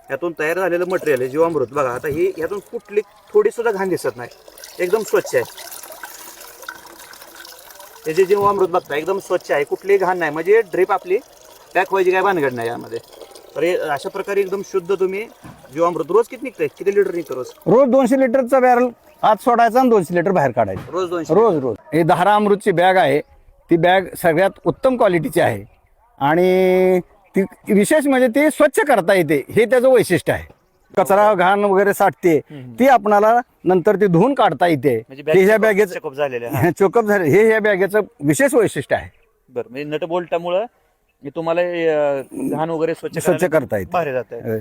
यातून तयार झालेलं मटेरियल आहे जीवामृत बघा. आता ही यातून कुठली थोडी सुद्धा घाण दिसत नाही, एकदम स्वच्छ आहे. हे जे जीवामृत बघता एकदम स्वच्छ आहे, कुठलीही घाण नाही. म्हणजे ड्रिप आपली पॅक व्हायची काय भानगड नाही यामध्ये. तर हे अशा प्रकारे एकदम शुद्ध तुम्ही जीवामृत रोज किती निघतंय, किती लिटर निघतं रोज? रोज 200 लिटरचा बॅरल आत सोडायचा आणि 200 लिटर बाहेर काढायचं रोज 200 रोज. हे धारा अमृतची बॅग आहे, ती बॅग सगळ्यात उत्तम क्वालिटीची आहे आणि ती विशेष म्हणजे ती स्वच्छ करता येते, हे त्याचं वैशिष्ट्य आहे. कचरा घाण वगैरे साठते ती आपणाला नंतर ती धुवून काढता येते. हे ह्या बॅगेचं चेकअप झालेलं चोकअप झाले, हे ह्या बॅगेचं विशेष वैशिष्ट्य आहे. बरं, म्हणजे नट बोल्टामुळं तुम्हाला घाण वगैरे स्वच्छ करता येते. बाहेर जात आहे.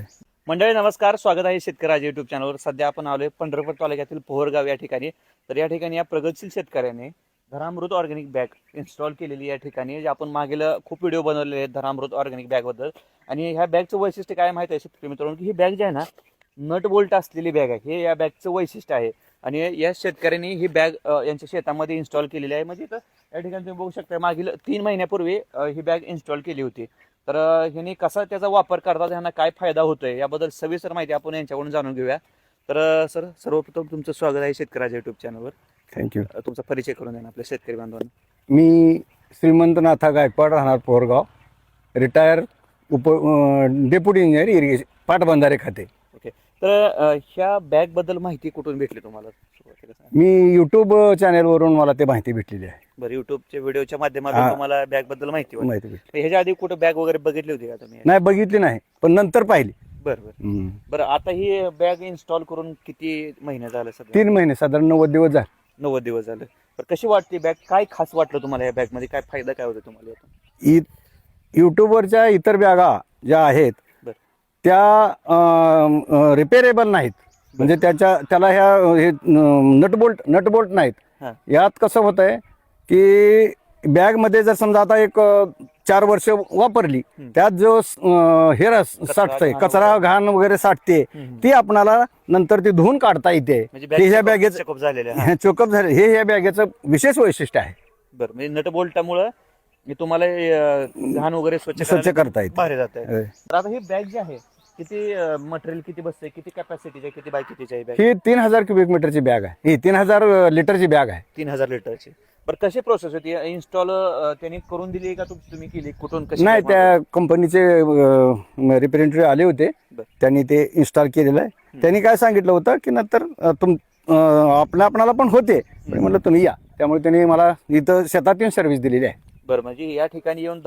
मंडळी नमस्कार, स्वागत आहे शेतकरी राजा युट्यूब चॅनलवर. सध्या आपण आलोय पंढरपूर तालुक्यातील पोहरगाव या ठिकाणी. तर या ठिकाणी या प्रगतशील शेतकऱ्याने धरामृत ऑर्गॅनिक बॅग इन्स्टॉल केलेली या ठिकाणी. जे आपण मागील खूप व्हिडिओ बनवलेले आहेत धरामृत ऑर्गॅनिक बॅग बद्दल. आणि ह्या बॅगचं वैशिष्ट्य काय माहिती आहे शेतकरी मित्रांनो, की ही बॅग जी आहे ना नट बोल्ट असलेली बॅग आहे, हे या बॅगचं वैशिष्ट्य आहे. आणि या शेतकऱ्यांनी ही बॅग यांच्या शेतामध्ये इन्स्टॉल केलेली आहे. म्हणजे इथं या ठिकाणी तुम्ही बघू शकता मागील 3 महिन्यापूर्वी ही बॅग इन्स्टॉल केली होती. तर ह्यांनी कसा त्याचा वापर करतात, ह्यांना काय फायदा होतोय याबद्दल सविस्तर माहिती आपण यांच्याकडून जाणून घेऊया. तर सर, सर्वप्रथम तुमचं स्वागत आहे शेतकरी राजा युट्यूब चॅनलवर. थँक्यू. तुमचा परिचय करून द्या ना आपल्या शेतकरी बांधवांना. मी श्रीमंत नाथा गायकवाड, राहणार पोहरगाव, रिटायर डेप्युटी इंजिनियर इरिगेशन पाटबंधारे खाते. ओके, तर ह्या बॅग बद्दल माहिती कुठून भेटली तुम्हाला? सुरुवातीला सांगा. मी युट्यूब चॅनेलवरून मला ते माहिती भेटलेली आहे. बरं, युट्यूबच्या व्हिडिओच्या माध्यमातून तुम्हाला बॅग बद्दल माहिती होती. माहिती भेटली ह्याच्या आधी कुठं बॅग वगैरे बघितली होती का तुम्ही? नाही, बघितली नाही, पण नंतर पाहिली. बरं बरं बरं. आता ही बॅग इन्स्टॉल करून किती महिने झाले? सध्या 3 महिने, साधारण 90 दिवस झाले. 90 दिवस झाले. तर कशी वाटते बॅग? काय खास वाटलं तुम्हाला या बॅग मध्ये? काय फायदा काय होतो तुम्हाला यातून? युट्यूबवरच्या इतर बॅगा ज्या आहेत बरं. त्या रिपेरेबल नाहीत. म्हणजे त्याला ह्या हे नटबोल्ट नाहीत. हा. यात कसं होत आहे की बॅगमध्ये जर समजा आता एक 4 वर्ष वापरली, त्यात जो हे साठतंय, कचरा घाण वगैरे साठते, ती आपणाला नंतर ती धुवून काढता येते. म्हणजे ह्या बॅगेचं चेकअप झालेलं चोकअप झाले, हे ह्या बॅगेचं विशेष वैशिष्ट्य आहे. बरं, म्हणजे नट बोल्टामुळं तुम्हाला घाण वगैरे स्वच्छ करता येते. बाहेर जात आहे. तर आता ही बॅग जी आहे किती मटेरियल किती बसते, किती कॅपॅसिटीची, किती बाय कितीची आहे बॅग? ही 3000 क्युबिक मीटरची बॅग आहे. ही 3000 लिटरची बॅग आहे. 3000 लिटरची. बरं, कशी प्रोसेस होती इन्स्टॉल? त्यांनी करून दिली का तुम्ही केली? कुठून कशी? नाही, त्या कंपनीचे रिप्रेझेंटेटिव्ह आले होते, त्यांनी ते इन्स्टॉल केलेलं आहे. त्यांनी काय सांगितलं होतं की नंतर आपणाला पण होते, म्हटलं तुम्ही या. त्यामुळे त्यांनी मला इथं शेतात येऊन सर्व्हिस दिलेली आहे. बरं, म्हणजे या ठिकाणी येऊन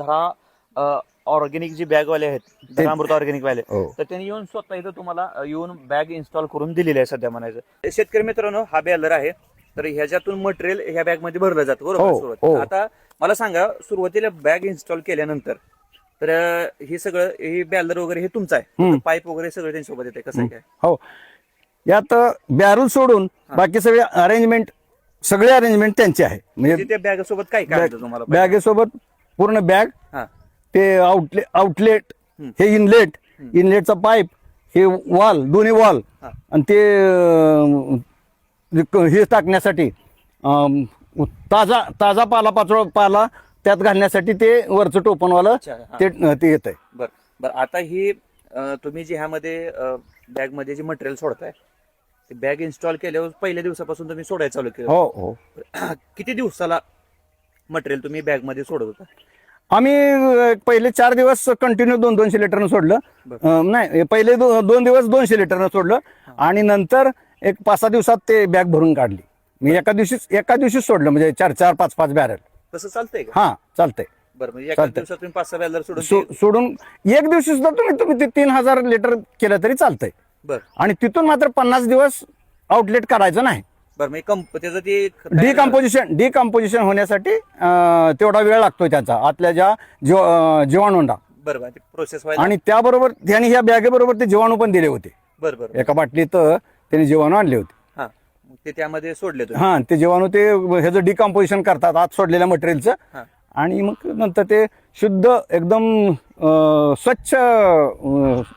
ऑर्गॅनिक जी बॅग वाले आहेत, धरामृत ऑर्गॅनिक वाले, तर त्यांनी येऊन स्वतः इथं तुम्हाला येऊन बॅग इन्स्टॉल करून दिलेली आहे सध्या म्हणायचं. शेतकरी मित्रांनो, हा बॅलर आहे. तर ह्याच्यातून मटेरियल ह्या बॅग मध्ये भरलं जातं बरोबर? सुरुवात. आता मला सांगा, सुरुवातीला बॅग इन्स्टॉल केल्यानंतर तर हे सगळं हे बॅलर वगैरे हे तुमचं आहे, पाईप वगैरे सगळं त्यांच्यासोबत येते, कसं काय? हो, यात बॅरल सोडून बाकी सगळे अरेंजमेंट त्यांचे आहे. म्हणजे त्या बॅग सोबत काय काय तुम्हाला? बॅगेसोबत पूर्ण बॅग, हा, ते आउटलेट, हे इनलेटचा पाईप, हे वॉल, दोन्ही वॉल, आणि ते हे टाकण्यासाठी ताजा पाला त्यात घालण्यासाठी ते वरचं टोपणवालं ते येत आहे. बरं बरं. आता ही तुम्ही जे ह्यामध्ये बॅग मध्ये जे मटेरियल सोडताय, ते बॅग इन्स्टॉल केल्यावर पहिल्या दिवसापासून तुम्ही सोडायला चालू केलं? हो हो. किती दिवसाला मटेरियल तुम्ही बॅग मध्ये सोडत होता? आम्ही पहिले 4 दिवस कंटिन्यू 200 लिटरनं सोडलं. नाही, पहिले 2 दिवस 200 लिटरनं सोडलं आणि नंतर एक 5-6 दिवसात ते बॅग भरून काढली. मी एका दिवशीच सोडलं, म्हणजे 4-4, 5-5 बॅरल. तसं चालतंय का? हा, चालतंय. बरं, म्हणजे एका दिवसात तुम्ही 5-6 बॅलर सोडून एक दिवशी सुद्धा तुम्ही ते 3000 लिटर केलं तरी चालतंय. बरं. आणि तिथून मात्र 50 दिवस आउटलेट करायचं नाही. बरं, म्हणजे त्याचं ते डिकम्पोजिशन होण्यासाठी तेवढा वेळ लागतोय त्याचा, आतल्या ज्या जीवाणूंना. बरोबर, प्रोसेस व्हायला. आणि त्याबरोबर त्यांनी ह्या बॅगेबरोबर ते जीवाणू पण दिले होते. बरोबर, एका बाटलीत त्यांनी जीवाणू आणले होते. हा, ते त्यामध्ये सोडले. हा, ते जीवाणू ते ह्याचं डिकम्पोजिशन करतात आत सोडलेल्या मटेरियलचं, आणि मग नंतर ते शुद्ध एकदम स्वच्छ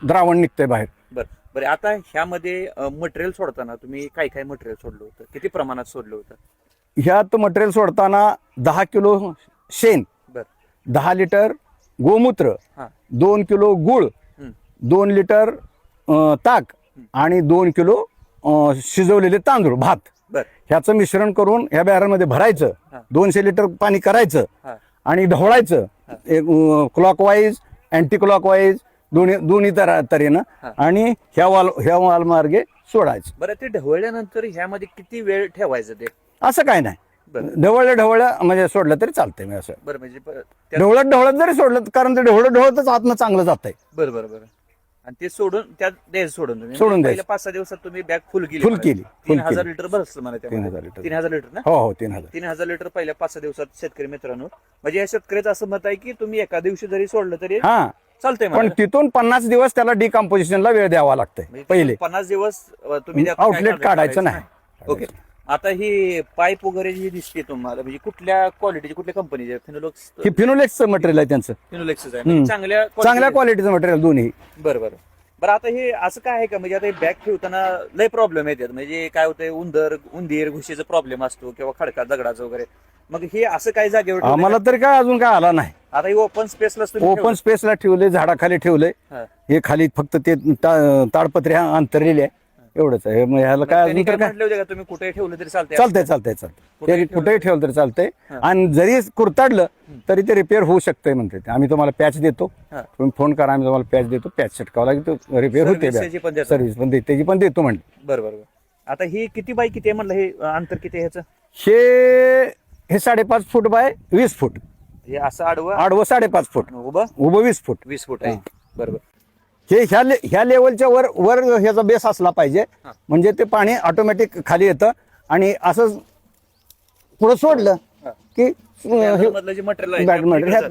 द्रावण निघतंय बाहेर. बरं बरं. आता ह्यामध्ये मटेरियल सोडताना तुम्ही काय काय मटेरियल सोडलं होतं, किती प्रमाणात सोडलं होतं? ह्यात मटेरियल सोडताना 10 किलो शेण, 10 लिटर गोमूत्र, 2 किलो गुळ, 2 लिटर ताक आणि 2 किलो शिजवलेले तांदूळ भात बर ह्याचं मिश्रण करून ह्या बॅरलमध्ये भरायचं. हा. 200 लिटर पाणी करायचं हा आणि ढवळायचं क्लॉकवाईज अँटी क्लॉकवाईज दोन्ही तऱ्हेनं हा. आणि ह्या वाल मार्गे सोडायचं. बरं ते ढवळल्यानंतर ह्यामध्ये किती वेळ ठेवायचं ते? असं काय नाही, बरं ढवळल्या म्हणजे सोडलं तरी चालतंय. मी असं बरं म्हणजे ढवळत जरी सोडलं, कारण ते ढवळतच आतनं चांगलं जात आहे. बरं बरं बरं. आणि ते सोडून त्यात द्यायचं सोडून तुम्ही सोडून द्यायचं. पहिल्या 5-6 दिवसात तुम्ही बॅग फुल केली फुल केली. 3000 लिटर बसलं मला 3000 लिटर. 3000 लिटर ना? हो 3000. 3000 लिटर पहिल्या 5-6 दिवसात शेतकरी मित्रांनो. म्हणजे या शेतकऱ्याचं असं मत आहे की तुम्ही एका दिवशी जरी सोडलं तरी हा, चालतंय पण मला. तिथून 50 दिवस त्याला डिकम्पोजिशनला वेळ द्यावा लागतंय म्हणजे पहिले. 50 दिवस तुम्ही त्यात काय आउटलेट काढायचं नाही. ओके. आता ही पाईप वगैरे जी दिसते तुम्हाला म्हणजे कुठल्या क्वालिटीची, कुठल्या कंपनीची? फिनोलेक्स. हे फिनोलेक्सचं मटेरियल आहे त्यांचं. फिनोलेक्सच आहे म्हणजे चांगल्या चांगल्या क्वालिटीचं मटेरियल दोन्ही. बरं बरं बरं. आता हे असं काय आहे का म्हणजे आता हे बॅग ठेवताना लय प्रॉब्लेम येतात. म्हणजे काय होतंय, उंदीर घुशीचा प्रॉब्लेम असतो किंवा खडका दगडाचा वगैरे. मग हे असं काय जागेवर ठेवलंय आम्हाला तरी काय अजून काय आला नाही. का? आता हे ओपन स्पेसला ओपन स्पेसला ठेवले, झाडाखाली ठेवले. हे खाली फक्त ते ताडपत्री अंतरलेली आहे, एवढंच आहे. मग ह्याला काय अजून तर काय म्हटलं होतं का तुम्ही कुठे ठेवलं तरी चालतंय? चालतंय. कुठेही ठेवलं तरी चालतंय. आणि जरी कुरताडलं तरी ते रिपेअर होऊ शकतंय म्हणते ते. आम्ही तुम्हाला पॅच देतो, तुम्ही फोन करा, आम्ही तुम्हाला पॅच देतो. पॅच छिटकावं लागेल, तो रिपेअर होते. सर्व्हिस पण त्याची पण देतो म्हणले. बरं बरं. आता ही किती बाय किती आहे म्हणलं, हे अंतर किती आहे ह्याचं? हे 5.5 फूट बाय 20 फूट. हे असं आडवं आडवं 5.5 फूट, उभं उभं 20 फूट. 20 फूट आहे. बरोबर. हे ह्या लेवलच्या वर ह्याचा बेस असला पाहिजे, म्हणजे ते पाणी ऑटोमॅटिक खाली येतं. आणि असं पुढे सोडलं की मधलं जे मटेरियल बॅग मटेरियल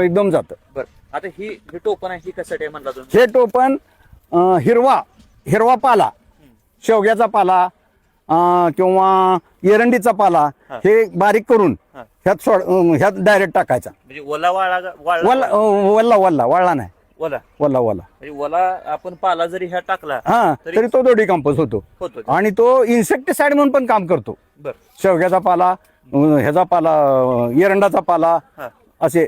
एकदम जातं. बरं. आता ही टोपण आहे, ही कशासाठी आहे म्हणला तुम्ही? हे टोपण हिरवा पाला, शेवग्याचा पाला किंवा एरंडीचा पाला हे बारीक करून ह्यात डायरेक्ट टाकायचा. म्हणजे ओला वल्ला नाही, ओला वल्ला. ओला आपण पाला जरी ह्या टाकला तरी तो डिकम्पोज होतो. आणि तो इन्सेक्टिसाइड म्हणून पण काम करतो. बरं. शेवग्याचा पाला, ह्याचा पाला, एरंडाचा पाला असे.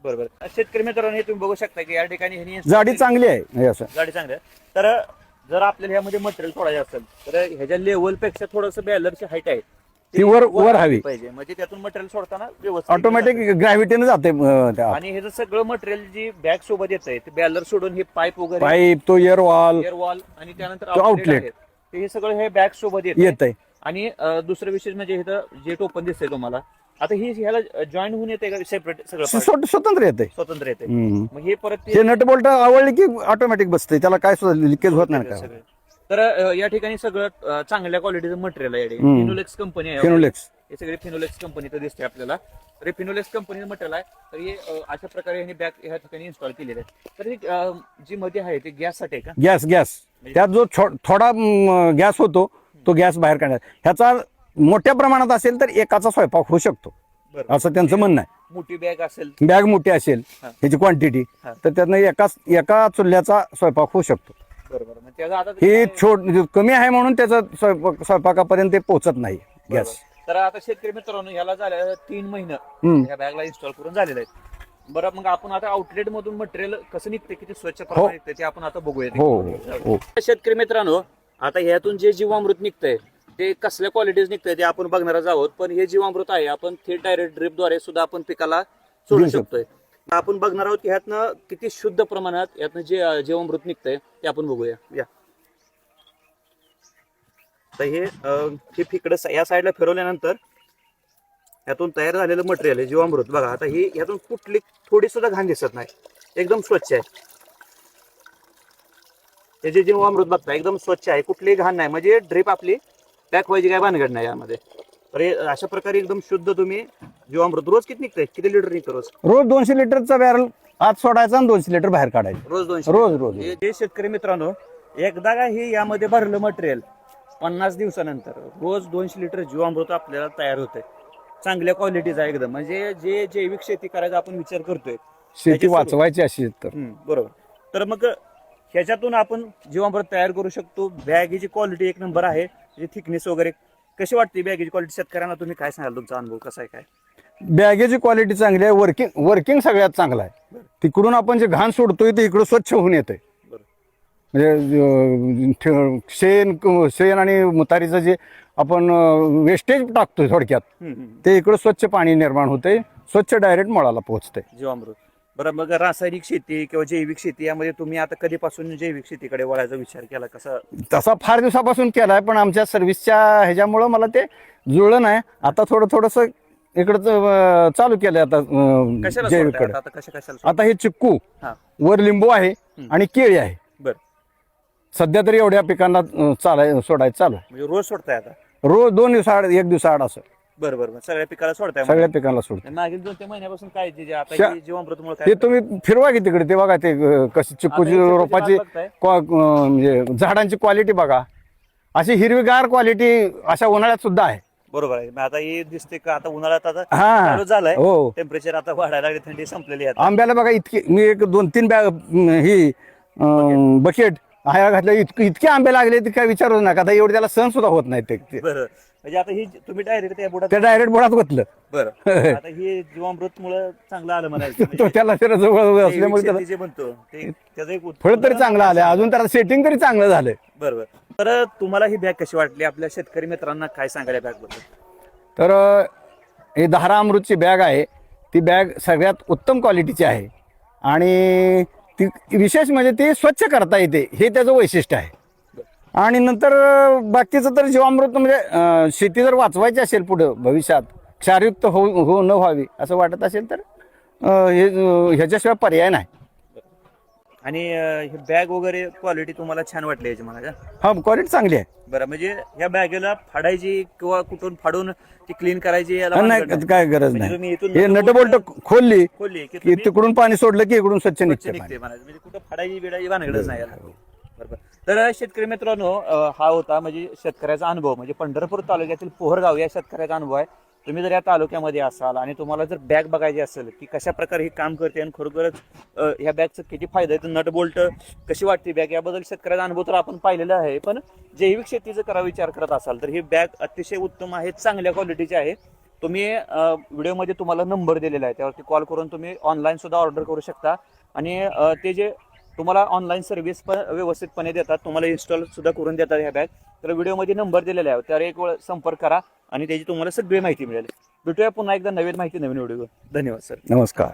बरोबर. शेतकरी मित्रांनो, हे तुम्ही बघू शकता की या ठिकाणी जाडी चांगली आहे. असं जाडी चांगली आहे. तर जर आपल्याला ह्यामध्ये मटेरियल सोडायचं असेल तर ह्याच्या लेवल पेक्षा थोडस बॅलरची हाईट आहे ती वर हवी पाहिजे. म्हणजे त्यातून मटेरियल सोडताना व्यवस्थित ऑटोमॅटिक ग्रॅव्हिटीने जाते. आणि हे सगळं मटेरियल जी बॅग सोबत येत आहे ते बॅलर सोडून हे पाईप वगैरे, पाईप, तो एअरवॉल आणि त्यानंतर आउटलेट हे सगळं हे बॅग सोबत येत आहे. आणि दुसरं विशेष म्हणजे इथं जे टोपण दिसतंय तुम्हाला, आता ही ह्याला जॉईन होऊन येते का सेपरेट सगळं स्वतंत्र येते. स्वतंत्र येते? मग हे परत ते नट बोल्ट आवडले की ऑटोमॅटिक बसते, त्याला काय लिकेज होत नाही. काय तर या ठिकाणी सगळं चांगल्या क्वालिटीचं मटेरियल आहे. फिनोलेक्स कंपनी आहे. फिनोलेक्स, हे सगळे फिनोलेक्स कंपनीचं दिसते आपल्याला. तर हे फिनोलेक्स कंपनीचं मटेरियल आहे. तर हे अशा प्रकारे ह्यांनी बॅग ह्या ठिकाणी इन्स्टॉल केलेले आहे. तर हे जी मध्ये आहे ते गॅससाठी आहे का? गॅस त्यात जो थोडा गॅस होतो तो गॅस बाहेर काढण्यात. ह्याचा मोठ्या प्रमाणात असेल तर एकाचा स्वयंपाक होऊ शकतो, असं त्यांचं म्हणणं आहे. मोठी बॅग असेल, बॅग मोठी असेल ह्याची क्वांटिटी, तर त्यातनं एका चुल्याचा स्वयंपाक होऊ शकतो. बरोबर. आता ही कमी आहे म्हणून त्याचा स्वयंपाकापर्यंत ते पोहोचत नाही गॅस. तर आता शेतकरी मित्रांनो, ह्याला झालं 3 महिने या बॅगला इन्स्टॉल करून झालेलं आहे. बरं, मग आपण आता आउटलेट मधून मटेरियल कसं निघते, किती स्वच्छ प्रमाणे निघते ते आपण आता बघूया. शेतकरी मित्रांनो, आता ह्यातून जे जीवामृत निघतंय ते कसल्या क्वालिटीज निघतंय ते आपण बघणारच आहोत. पण हे जीवामृत आहे आपण थेट डायरेक्ट ड्रिपद्वारे सुद्धा आपण पिकाला सोडू शकतोय. आपण बघणार आहोत की ह्यातनं किती शुद्ध प्रमाणात यातनं जे जीवामृत निघतंय ते आपण बघूया. या तर हे इकडं या साईडला फिरवल्यानंतर यातून तयार झालेलं मटेरियल आहे जीवामृत. बघा, आता ही यातून कुठली थोडी सुद्धा घाण दिसत नाही, एकदम स्वच्छ आहे. हे जे जीवामृत बघता एकदम स्वच्छ आहे, कुठलीही घाण नाही. म्हणजे ड्रिप आपली पॅक व्हायची काय भानगड नाही यामध्ये. तर अशा प्रकारे एकदम शुद्ध तुम्ही जीवामृत रोज किती निघतंय, किती लिटर निघतं रोज? 200 लिटरचा बॅरल आत सोडायचा आणि 200 लिटर बाहेर काढायचं रोज. 200 रोज. हे शेतकरी मित्रांनो, एकदा का हे यामध्ये भरलं मटेरियल 50 दिवसानंतर रोज 200 लिटर जीवामृत आपल्याला तयार होतंय. चांगल्या क्वालिटीचा एकदम. म्हणजे जे जैविक शेती करायचा आपण विचार करतोय, शेती वाचवायची अशी तर बरोबर. तर मग ह्याच्यातून आपण जीवामृत तयार करू शकतो. बॅगीची क्वालिटी एक नंबर आहे. थिकनेस वगैरे कशी वाटते बॅगेची क्वालिटी शेतकऱ्यांना? तुम्ही काय सांगाल, तुमचा अनुभव कसा आहे काय? बॅगेची क्वालिटी चांगली आहे. वर्किंग सगळ्यात चांगला आहे. तिकडून आपण जे घाण सोडतोय ते इकडं स्वच्छ होऊन येतंय. म्हणजे शेण आणि मुतारीचं जे आपण वेस्टेज टाकतोय थोडक्यात ते इकडं स्वच्छ पाणी निर्माण होते, स्वच्छ डायरेक्ट मुळाला पोहोचते. जीवामृत. बरं, मग रासायनिक शेती किंवा जैविक शेती यामध्ये तुम्ही आता कधीपासून जैविक शेतीकडे वळायचा विचार केला, कसा? तसा फार दिवसापासून केलाय, पण आमच्या सर्व्हिसच्या ह्याच्यामुळं मला ते जुळलं नाही. आता थोडंसं इकडचं चालू केलंय आता कशाला जैविककडे. सोडताय आता कशाला आता हे चिक्कू, हा. वर लिंबू आहे आणि केळी आहे. बरं, सध्या तरी एवढ्या पिकांना सोडायचं चालू आहे. म्हणजे रोज सोडताय आता? रोज 2 दिवसाआड 1 दिवसाआड असं बरं, सगळ्या पिकाला सोडताय? सगळ्या पिकांना सोडतो. मागील 2-3 महिन्यापासून काय जे आता हे जीवामृतमुळे ते काय? तुम्ही फिरवा की तिकडे, ते बघा ते कशी चिक्कूची आता हे रोपाची बाग बघताय? म्हणजे झाडांची क्वालिटी बघा, अशी हिरवीगार क्वालिटी अशा उन्हाळ्यात सुद्धा आहे. बरोबर आहे. मग आता हे दिसते का आता उन्हाळ्यात आता हा. चालू झालाय, हो. टेम्परेचर आता वाढायला लागले, थंडी संपलेली आहे आता. आंब्याला बघा इतकी, मी एक 2-3 बॅग ही बकेट हाया घातल्या, इतके आंबे लागले ते काय विचारूच नका. आता एवढे त्याला सण सुद्धा होत नाही ते बरं, म्हणजे आता ही तुम्ही डायरेक्ट त्या बुडात. ते डायरेक्ट बुडात घातलं. बरं, आता हे जीवामृत मुळे चांगलं आलं म्हणायचं. तो त्याला जवळ असल्यामुळे जैविक त्याला शेती जे म्हणतो ते त्याचं एक फळ तरी चांगलं आलं, अजून त्याला सेटिंग तरी चांगलं झालंय. बरोबर. तर तुम्हाला ही बॅग कशी वाटली? आपल्या शेतकरी मित्रांना काय सांगायला बॅग बद्दल? तर ही धारा अमृतची बॅग आहे, ती बॅग सगळ्यात उत्तम क्वालिटीची आहे आणि ती विशेष म्हणजे ती स्वच्छ करता येते, हे त्याचं वैशिष्ट्य आहे. आणि नंतर बाकीचं तर जीवामृत म्हणजे शेती जर वाचवायची असेल पुढं भविष्यात, क्षारयुक्त हो न व्हावी असं वाटत असेल तर ह्याच्याशिवाय पर्याय नाही. आणि ही बॅग वगैरे क्वालिटी तुम्हाला छान वाटली याची मला का? हा, क्वालिटी चांगली आहे. बरं, म्हणजे ह्या बॅगेला फाडायची किंवा कुठून फाडून ती क्लीन करायची याला नाही, भानगड काय गरज म्हणजे तुम्ही नाही. इथून हे नटबोल्ट खोलली खोलली की की तुम्ही तिकडून पाणी सोडलं की इकडून स्वच्छ स्वच्छ निघते निघते म्हणायचं, म्हणजे कुठं फाडायची बिडायची भानगडच नाही याला. बरोबर. तर शेतकरी मित्रांनो, हा होता म्हणजे शेतकऱ्याचा अनुभव, म्हणजे पंढरपूर तालुक्यातील पोहरगाव या शेतकऱ्याचा अनुभव आहे. तुम्ही जर या तालुक्यामध्ये असाल आणि तुम्हाला जर बॅग बघायची असेल की कशा प्रकारे हे काम करते आणि खरोखरच ह्या बॅगचं किती फायदा आहे, तर नट बोल्ट कशी वाटते बॅग याबद्दल शेतकऱ्याचा अनुभव तर आपण पाहिलेला आहे. पण जैविक शेतीचा करा विचार करत असाल तर ही बॅग अतिशय उत्तम आहे, चांगल्या क्वालिटीची आहे. तुम्ही व्हिडिओमध्ये तुम्हाला नंबर दिलेला आहे, त्यावरती कॉल करून तुम्ही ऑनलाईन सुद्धा ऑर्डर करू शकता आणि ते जे तुम्हाला ऑनलाईन सर्व्हिस पण व्यवस्थितपणे देतात, तुम्हाला इन्स्टॉल सुद्धा करून देतात ह्या बॅग. तर व्हिडिओमध्ये नंबर दिलेला आहे, त्यावर एक वेळ संपर्क करा आणि त्याची तुम्हाला सगळी माहिती मिळेल. भेटूया पुन्हा एकदा नवीन माहिती, नवीन व्हिडिओ. धन्यवाद सर. नमस्कार.